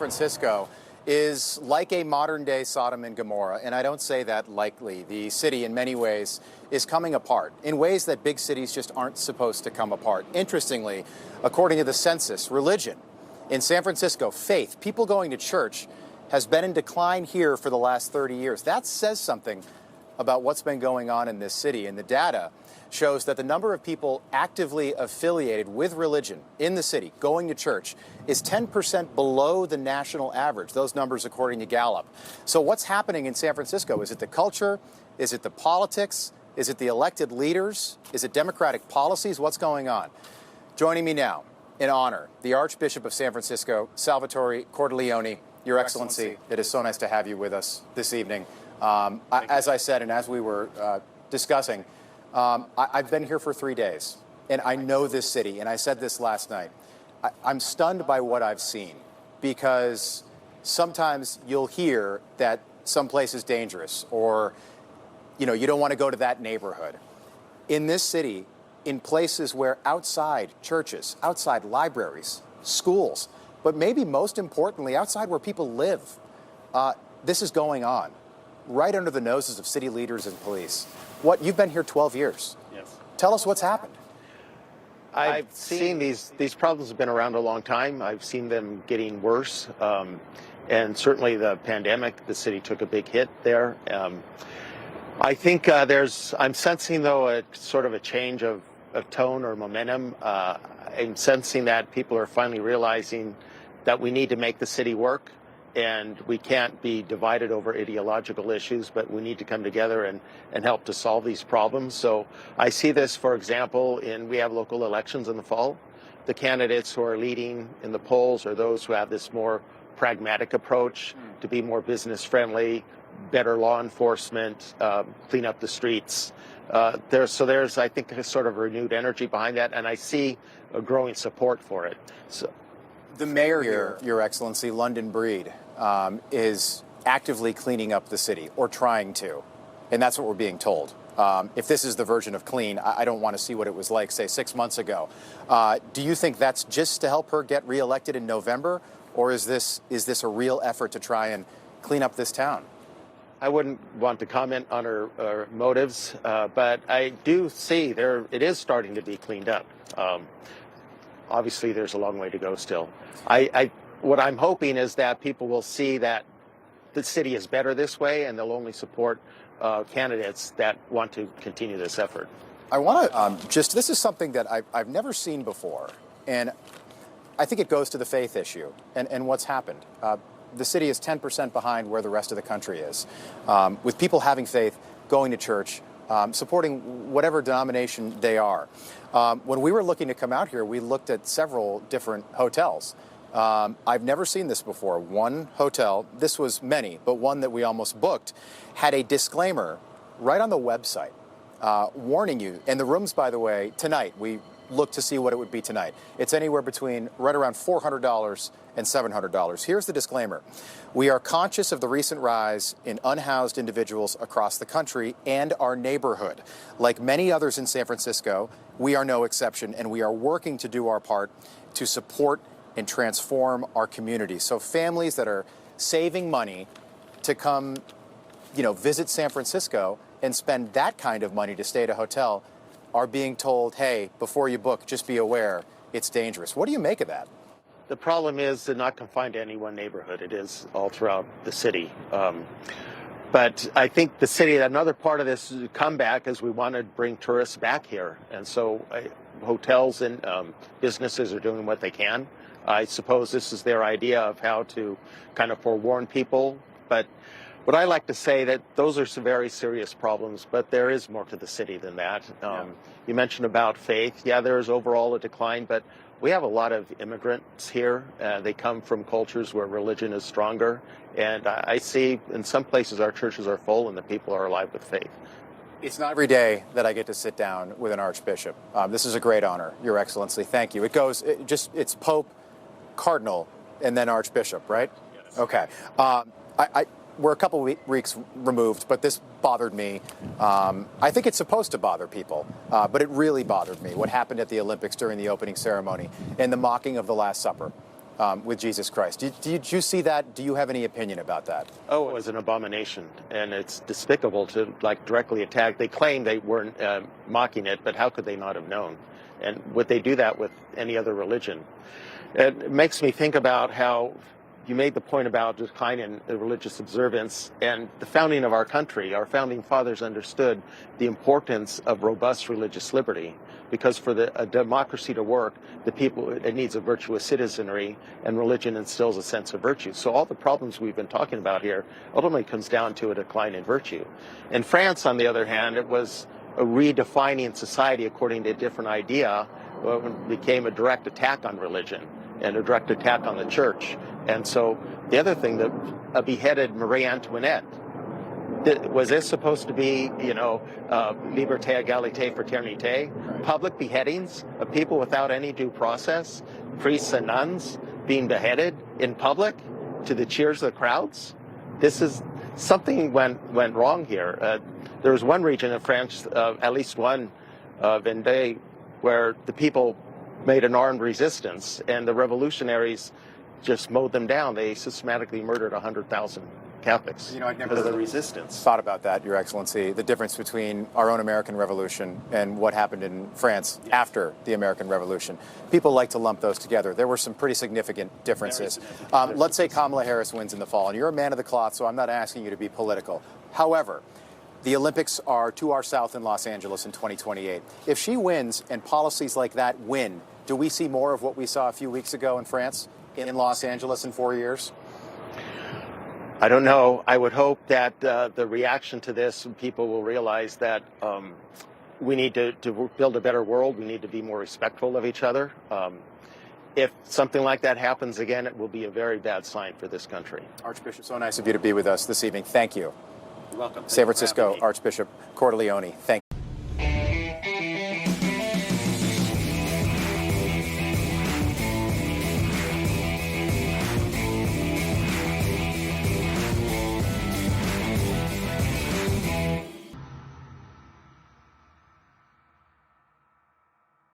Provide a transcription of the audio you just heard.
Francisco is like a modern-day Sodom and Gomorrah, and I don't say that lightly. The city, in many ways, is coming apart in ways that big cities just aren't supposed to come apart. Interestingly, according to the census, religion in San Francisco, faith, people going to church, has been in decline here for the last 30 years. That says something about what's been going on in this city, and the data shows that the number of people actively affiliated with religion in the city, going to church, is 10% below the national average. Those numbers according to Gallup. So what's happening in San Francisco? Is it the culture? Is it the politics? Is it the elected leaders? Is it democratic policies? What's going on? Joining me now, in honor, the Archbishop of San Francisco, Salvatore Cordileone. Your Excellency, it is so nice to have you with us this evening. As I said, and as we were discussing, I've been here for 3 days, and I know this city, and I said this last night. I'm stunned by what I've seen, because sometimes you'll hear that some place is dangerous, or you don't want to go to that neighborhood. In this city, in places where outside churches, outside libraries, schools, but maybe most importantly, outside where people live, this is going on right under the noses of city leaders and police. You've been here 12 years. Yes. Tell us what's happened. I've seen these problems have been around a long time. I've seen them getting worse. And certainly the pandemic, the city took a big hit there. I think I'm sensing, though, a sort of a change of tone or momentum. I'm sensing that people are finally realizing that we need to make the city work. And we can't be divided over ideological issues, but we need to come together and help to solve these problems. So I see this, for example, we have local elections in the fall. The candidates who are leading in the polls are those who have this more pragmatic approach to be more business friendly, better law enforcement, clean up the streets. There's, I think, a sort of renewed energy behind that, and I see a growing support for it. So. The mayor here, Your Excellency, London Breed, is actively cleaning up the city, or trying to, and that's what we're being told. If this is the version of clean, I don't want to see what it was like, say, 6 months ago. Do you think that's just to help her get reelected in November, or is this a real effort to try and clean up this town? I wouldn't want to comment on her motives, but I do see it is starting to be cleaned up. Obviously, there's a long way to go still. What I'm hoping is that people will see that the city is better this way, and they'll only support candidates that want to continue this effort. I want to this is something that I've never seen before, and I think it goes to the faith issue and what's happened. The city is 10% behind where the rest of the country is, with people having faith, going to church, supporting whatever denomination they are. When we were looking to come out here, we looked at several different hotels. I've never seen this before. One hotel, this was many, but one that we almost booked, had a disclaimer right on the website warning you. And the rooms, by the way, tonight, we looked to see what it would be tonight. It's anywhere between right around $400 and $700. Here's the disclaimer. We are conscious of the recent rise in unhoused individuals across the country and our neighborhood. Like many others in San Francisco, we are no exception, and we are working to do our part to support and transform our community. So families that are saving money to come, visit San Francisco and spend that kind of money to stay at a hotel are being told, hey, before you book, just be aware, it's dangerous. What do you make of that? The problem is they're not confined to any one neighborhood. It is all throughout the city. But I think the city, another part of this comeback is we want to bring tourists back here. And so hotels and businesses are doing what they can. I suppose this is their idea of how to kind of forewarn people. But what I like to say that those are some very serious problems, but there is more to the city than that. You mentioned about faith. Yeah, there is overall a decline, but we have a lot of immigrants here. They come from cultures where religion is stronger. And I see in some places our churches are full and the people are alive with faith. It's not every day that I get to sit down with an archbishop. This is a great honor, Your Excellency. Thank you. It's Pope, Cardinal, and then Archbishop, right? Yes. Okay. We're a couple weeks removed, but this bothered me. I think it's supposed to bother people, but it really bothered me what happened at the Olympics during the opening ceremony and the mocking of the Last Supper. with Jesus Christ. Did you see that? Do you have any opinion about that? Oh, it was an abomination, and it's despicable to directly attack. They claim they weren't mocking it, but how could they not have known? And would they do that with any other religion? It makes me think about how you made the point about decline in religious observance, and the founding of our country. Our founding fathers understood the importance of robust religious liberty, because for a democracy to work, it needs a virtuous citizenry, and religion instills a sense of virtue. So all the problems we've been talking about here ultimately comes down to a decline in virtue. In France, on the other hand, it was a redefining society according to a different idea. It became a direct attack on religion and a direct attack on the church. And so the other thing, that a beheaded Marie Antoinette, was this supposed to be, liberté, égalité, fraternité? Public beheadings of people without any due process, priests and nuns being beheaded in public to the cheers of the crowds? Something went wrong here. There was one region in France, at least one, Vendée, where the people made an armed resistance, and the revolutionaries just mowed them down. They systematically murdered 100,000 Catholics because of the resistance. Thought about that, Your Excellency, the difference between our own American Revolution and what happened in France after the American Revolution. People like to lump those together. There were some pretty significant differences. Let's say Kamala Harris wins in the fall, and you're a man of the cloth, so I'm not asking you to be political. However, the Olympics are to our south in Los Angeles in 2028. If she wins and policies like that win, do we see more of what we saw a few weeks ago in France in Los Angeles in 4 years? I don't know. I would hope that the reaction to this, people will realize that we need to build a better world. We need to be more respectful of each other. If something like that happens again, it will be a very bad sign for this country. Archbishop, so nice of you to be with us this evening. Thank you. You're welcome. San Francisco Archbishop Cordileone, thank you.